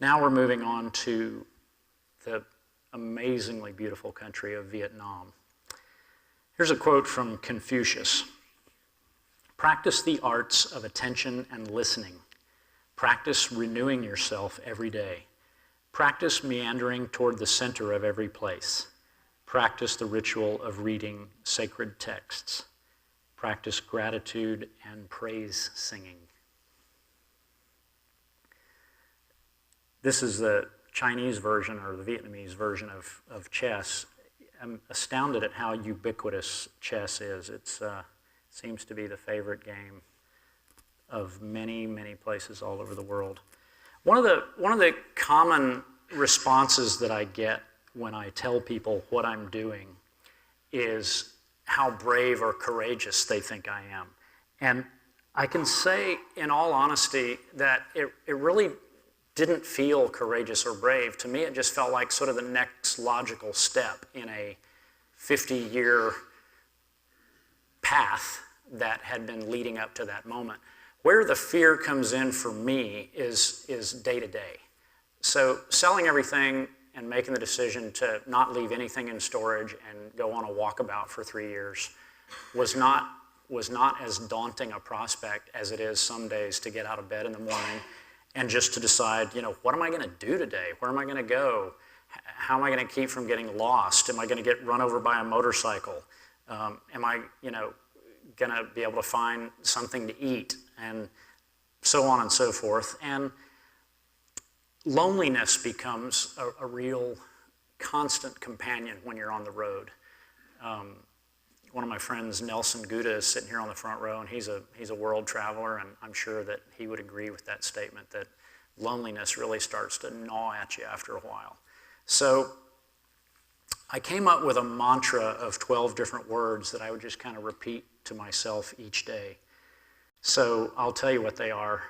Now we're moving on to the amazingly beautiful country of Vietnam. Here's a quote from Confucius. "Practice the arts of attention and listening. Practice renewing yourself every day. Practice meandering toward the center of every place. Practice the ritual of reading sacred texts. Practice gratitude and praise singing." This is the Chinese version or the Vietnamese version of chess. I'm astounded at how ubiquitous chess is. It seems to be the favorite game of many, many places all over the world. One of the common responses that I get when I tell people what I'm doing is how brave or courageous they think I am. And I can say in all honesty that it really didn't feel courageous or brave. To me, it just felt like sort of the next logical step in a 50-year path that had been leading up to that moment. Where the fear comes in for me is day to day. So selling everything and making the decision to not leave anything in storage and go on a walkabout for 3 years was not as daunting a prospect as it is some days to get out of bed in the morning and just to decide, what am I going to do today? Where am I going to go? How am I going to keep from getting lost? Am I going to get run over by a motorcycle? Am I, going to be able to find something to eat? And so on and so forth. And loneliness becomes a real constant companion when you're on the road. One of my friends, Nelson Gouda, is sitting here on the front row, and he's a world traveler, and I'm sure that he would agree with that statement that loneliness really starts to gnaw at you after a while. So I came up with a mantra of 12 different words that I would just kind of repeat to myself each day. So I'll tell you what they are.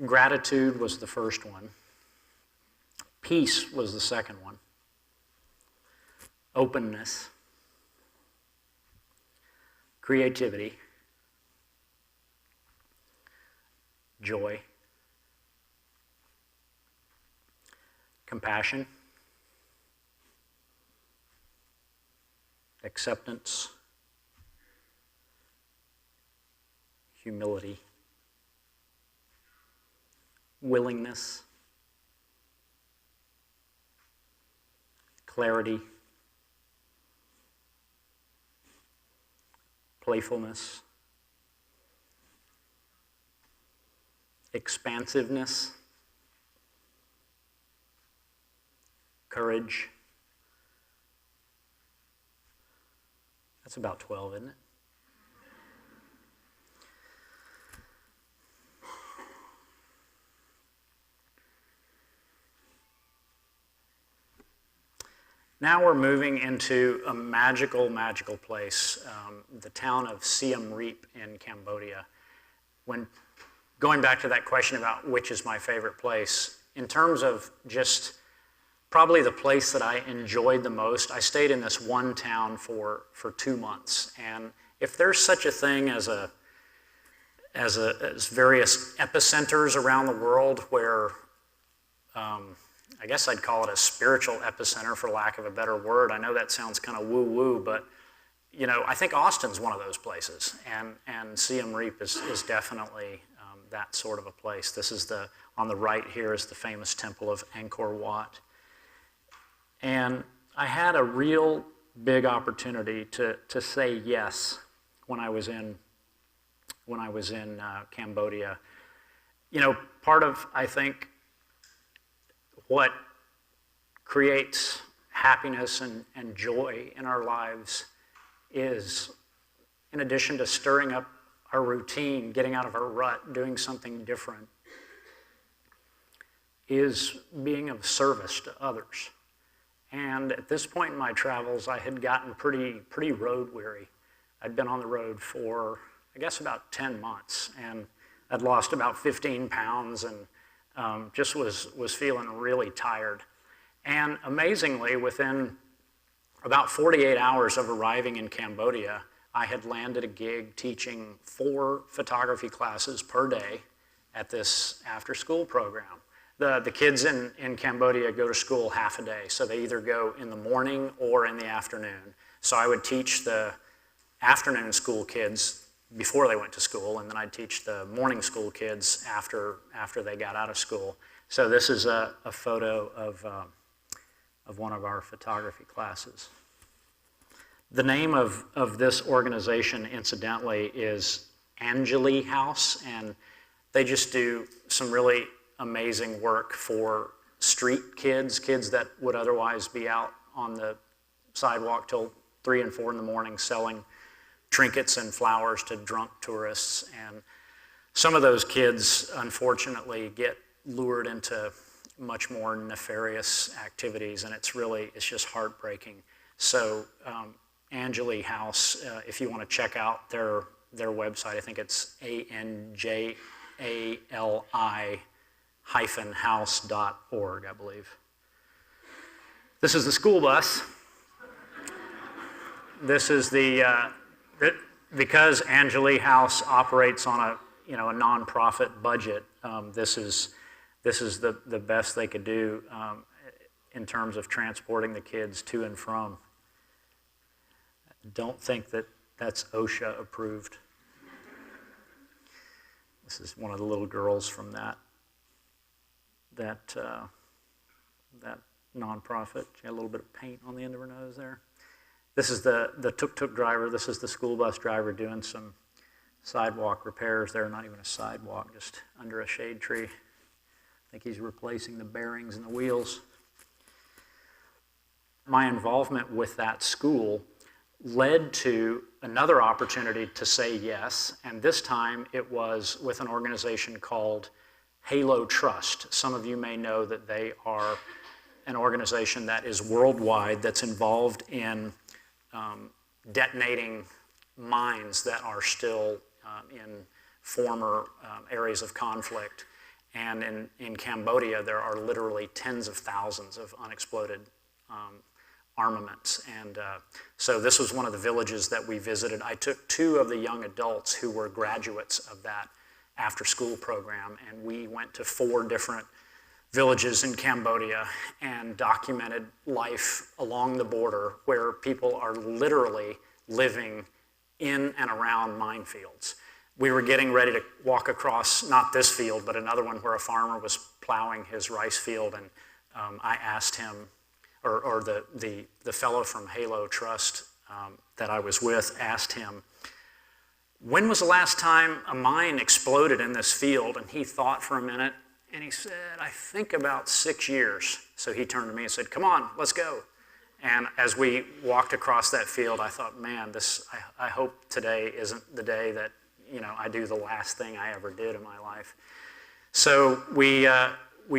Gratitude was the first one. Peace was the second one. Openness. Creativity. Joy. Compassion. Acceptance. Humility. Willingness. Clarity. Playfulness. Expansiveness. Courage. That's about 12, isn't it? Now we're moving into a magical, magical place, the town of Siem Reap in Cambodia. When going back to that question about which is my favorite place, in terms of just probably the place that I enjoyed the most, I stayed in this one town for 2 months. And if there's such a thing as various epicenters around the world where I guess I'd call it a spiritual epicenter, for lack of a better word. I know that sounds kind of woo-woo, but I think Austin's one of those places, and Siem Reap is definitely that sort of a place. This is on the right here is the famous temple of Angkor Wat, and I had a real big opportunity to say yes when I was in Cambodia. Part of, I think, what creates happiness and joy in our lives is, in addition to stirring up our routine, getting out of our rut, doing something different, is being of service to others. And at this point in my travels, I had gotten pretty road weary. I'd been on the road for, I guess, about 10 months, and I'd lost about 15 pounds and just was feeling really tired. And amazingly, within about 48 hours of arriving in Cambodia, I had landed a gig teaching 4 photography classes per day at this after-school program. The kids in Cambodia go to school half a day, so they either go in the morning or in the afternoon. So I would teach the afternoon school kids before they went to school, and then I'd teach the morning school kids after they got out of school. So this is a photo of one of our photography classes. The name of this organization, incidentally, is Angeli House, and they just do some really amazing work for street kids that would otherwise be out on the sidewalk till 3 and 4 in the morning selling trinkets and flowers to drunk tourists. And some of those kids, unfortunately, get lured into much more nefarious activities, and it's just heartbreaking. So Angeli House, if you want to check out their website, I think it's ANJALI-house.org, I believe. This is the school bus. This is because Angeli House operates on a nonprofit budget. This is the best they could do in terms of transporting the kids to and from. Don't think that's OSHA approved. This is one of the little girls from that nonprofit. She had a little bit of paint on the end of her nose there. This is the tuk-tuk driver. This is the school bus driver doing some sidewalk repairs there. Not even a sidewalk, just under a shade tree. I think he's replacing the bearings and the wheels. My involvement with that school led to another opportunity to say yes, and this time it was with an organization called Halo Trust. Some of you may know that they are an organization that is worldwide, that's involved in detonating mines that are still in former areas of conflict. And in Cambodia, there are literally tens of thousands of unexploded armaments. And so this was one of the villages that we visited. I took 2 of the young adults who were graduates of that after-school program, and we went to 4 different villages in Cambodia and documented life along the border where people are literally living in and around minefields. We were getting ready to walk across, not this field, but another one where a farmer was plowing his rice field, and I asked him, or the fellow from Halo Trust that I was with asked him, when was the last time a mine exploded in this field? And he thought for a minute, and he said, I think about 6 years. So he turned to me and said, come on, let's go. And as we walked across that field, I thought, man, I hope today isn't the day that I do the last thing I ever did in my life. So we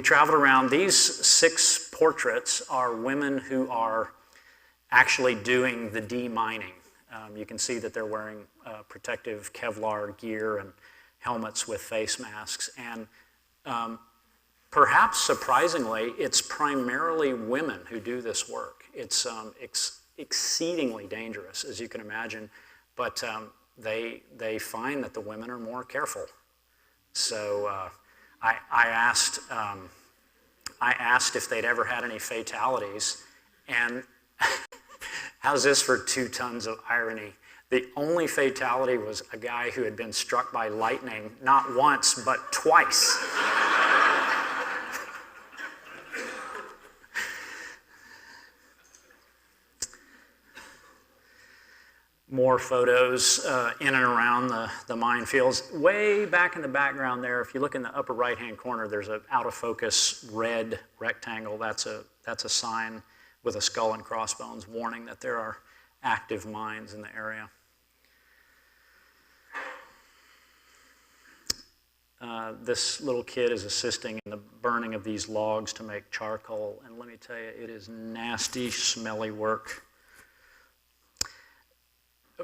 traveled around. These 6 portraits are women who are actually doing the demining. You can see that they're wearing protective Kevlar gear and helmets with face masks. And perhaps surprisingly, it's primarily women who do this work. It's exceedingly dangerous, as you can imagine, but they find that the women are more careful. So I asked if they'd ever had any fatalities, and how's this for 2 tons of irony? The only fatality was a guy who had been struck by lightning, not once, but twice. More photos in and around the minefields. Way back in the background there, if you look in the upper right-hand corner, there's an out-of-focus red rectangle. That's a sign with a skull and crossbones warning that there are active mines in the area. This little kid is assisting in the burning of these logs to make charcoal, and let me tell you, it is nasty, smelly work.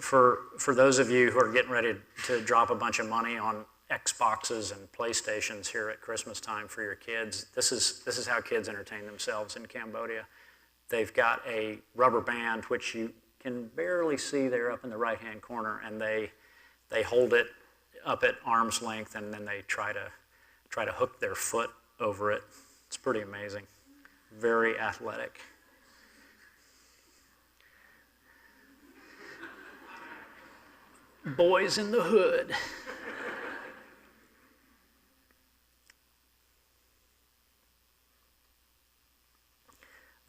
For those of you who are getting ready to drop a bunch of money on Xboxes and PlayStations here at Christmas time for your kids, this is how kids entertain themselves in Cambodia. They've got a rubber band, which you can barely see there up in the right-hand corner, and they hold it up at arm's length, and then they try to hook their foot over it. It's pretty amazing. Very athletic. Boys in the Hood.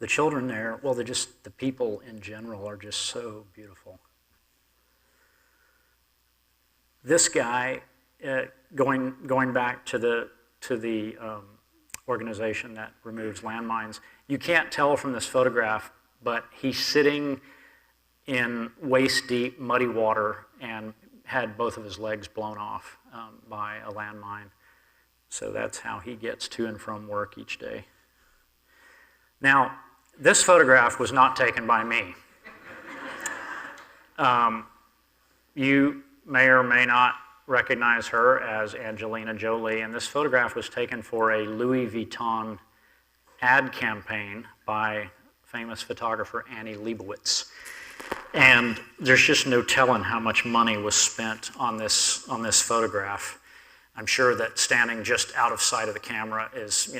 The children there, well, the people in general are just so beautiful. This guy, going back to the organization that removes landmines, you can't tell from this photograph, but he's sitting in waist-deep muddy water and had both of his legs blown off by a landmine. So that's how he gets to and from work each day. Now, this photograph was not taken by me. You may or may not recognize her as Angelina Jolie, and this photograph was taken for a Louis Vuitton ad campaign by famous photographer Annie Leibovitz. And there's just no telling how much money was spent on this photograph. I'm sure that standing just out of sight of the camera is,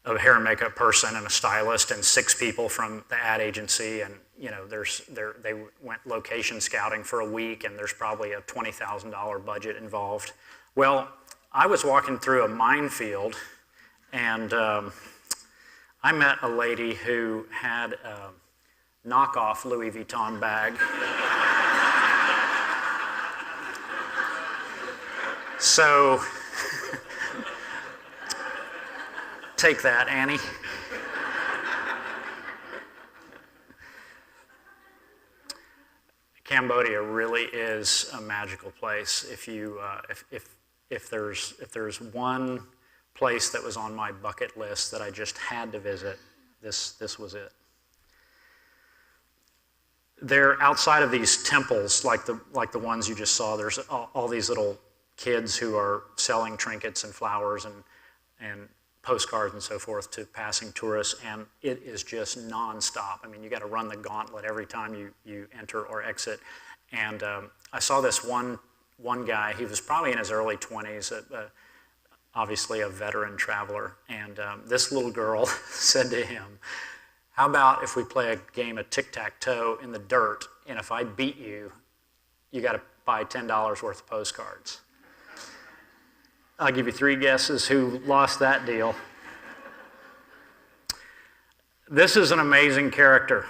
a hair and makeup person and a stylist and 6 people from the ad agency, and they went location scouting for a week, and there's probably a $20,000 budget involved. Well, I was walking through a minefield, and I met a lady who had a knockoff Louis Vuitton bag. So, take that, Annie. Cambodia really is a magical place. If there's one place that was on my bucket list that I just had to visit, this was it. They're outside of these temples, like the ones you just saw. There's all these little kids who are selling trinkets and flowers and postcards and so forth to passing tourists, and it is just nonstop. I mean, you got to run the gauntlet every time you enter or exit. And I saw this one guy. He was probably in his early 20s, obviously a veteran traveler. And this little girl said to him, "How about if we play a game of tic-tac-toe in the dirt, and if I beat you, you got to buy $10 worth of postcards?" I'll give you 3 guesses who lost that deal. This is an amazing character.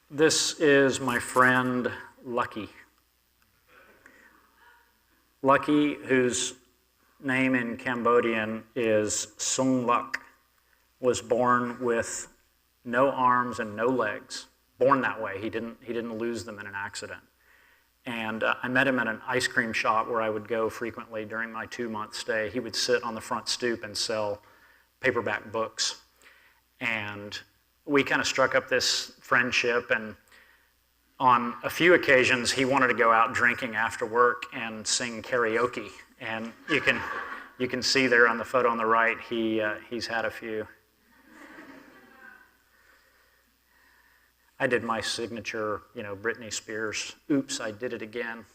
This is my friend Lucky. Lucky, whose name in Cambodian is Sung Luk, was born with no arms and no legs. Born that way. He didn't lose them in an accident. And I met him at an ice cream shop where I would go frequently during my 2-month stay. He would sit on the front stoop and sell paperback books. And we kind of struck up this friendship, and on a few occasions he wanted to go out drinking after work and sing karaoke. And you can see there on the photo on the right, he's had a few. I did my signature, Britney Spears, "Oops, I did it again."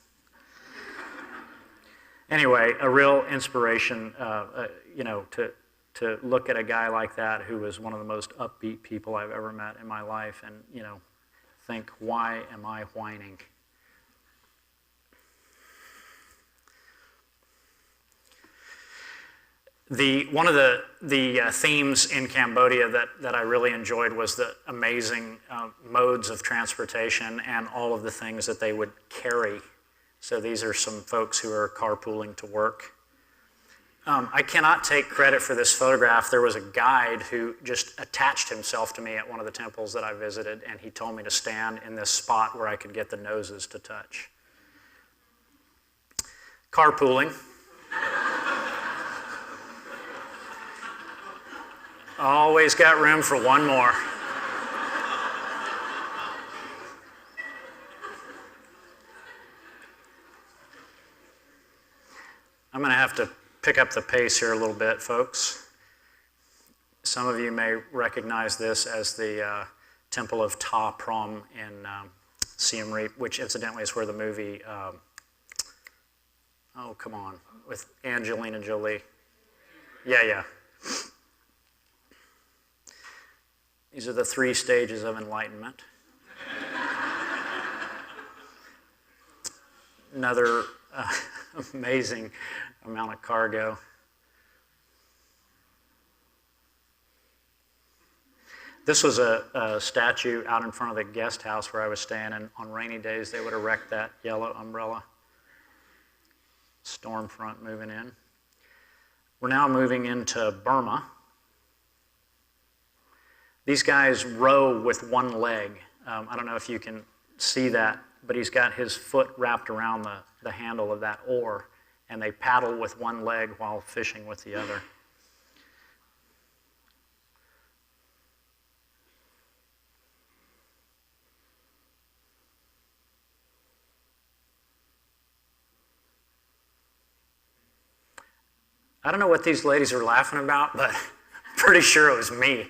Anyway, a real inspiration, to look at a guy like that who was one of the most upbeat people I've ever met in my life, and think, why am I whining? One of the themes in Cambodia that I really enjoyed was the amazing modes of transportation and all of the things that they would carry. So these are some folks who are carpooling to work. I cannot take credit for this photograph. There was a guide who just attached himself to me at one of the temples that I visited, and he told me to stand in this spot where I could get the noses to touch. Carpooling. Always got room for one more. I'm going to have to pick up the pace here a little bit, folks. Some of you may recognize this as the Temple of Ta Prohm in Siem Reap, which incidentally is where the movie, with Angelina Jolie. Yeah. These are the 3 stages of enlightenment. Another amazing amount of cargo. This was a statue out in front of the guest house where I was staying, and on rainy days they would erect that yellow umbrella. Storm front moving in. We're now moving into Burma. These guys row with one leg. I don't know if you can see that, but he's got his foot wrapped around the handle of that oar, and they paddle with one leg while fishing with the other. I don't know what these ladies are laughing about, but I'm pretty sure it was me.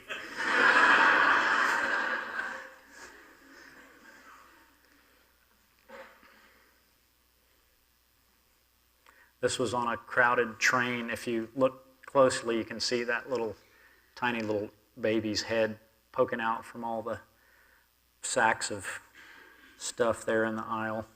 This was on a crowded train. If you look closely, you can see that tiny little baby's head poking out from all the sacks of stuff there in the aisle.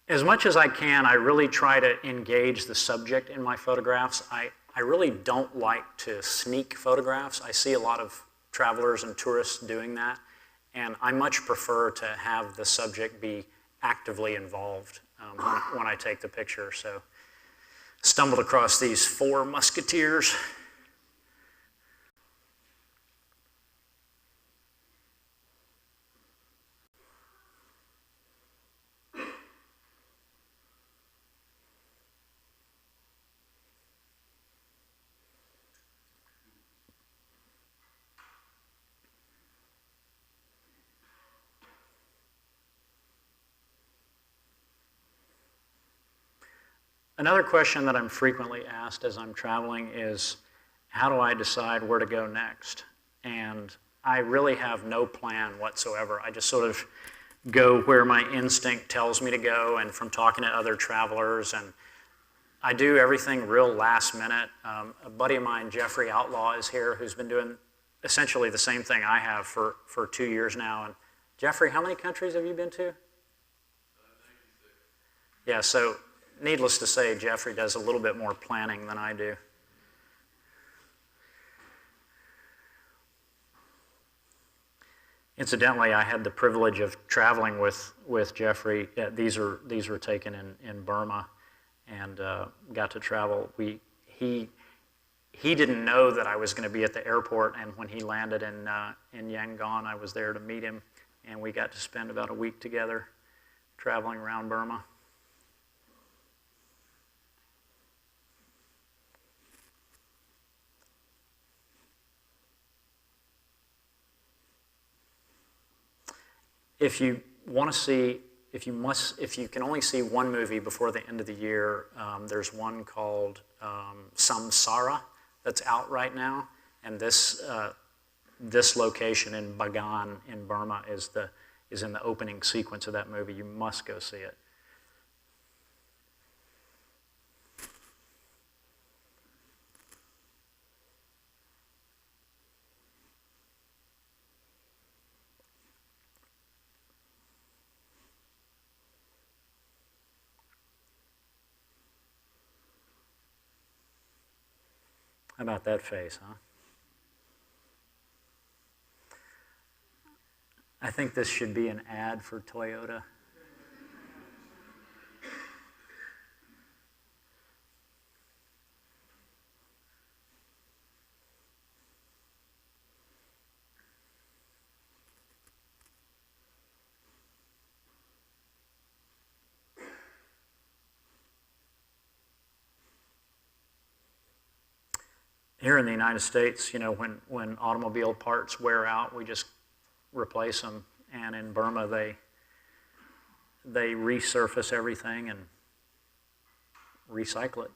As much as I can, I really try to engage the subject in my photographs. I really don't like to sneak photographs. I see a lot of travelers and tourists doing that, and I much prefer to have the subject be actively involved when I take the picture. So, stumbled across these 4 musketeers. Another question that I'm frequently asked as I'm traveling is, how do I decide where to go next? And I really have no plan whatsoever. I just sort of go where my instinct tells me to go, and from talking to other travelers, and I do everything real last minute. A buddy of mine, Jeffrey Outlaw, is here, who's been doing essentially the same thing I have for 2 years now. And Jeffrey, how many countries have you been to? 96. Yeah, so needless to say, Jeffrey does a little bit more planning than I do. Incidentally, I had the privilege of traveling with Jeffrey. These were taken in Burma, and got to travel. He didn't know that I was going to be at the airport, and when he landed in Yangon, I was there to meet him, and we got to spend about a week together traveling around Burma. If you want to see, if you can only see one movie before the end of the year, there's one called Samsara that's out right now, and this location in Bagan in Burma is in the opening sequence of that movie. You must go see it. How about that face, huh? I think this should be an ad for Toyota. Here in the United States, when automobile parts wear out, we just replace them. And in Burma, they resurface everything and recycle it.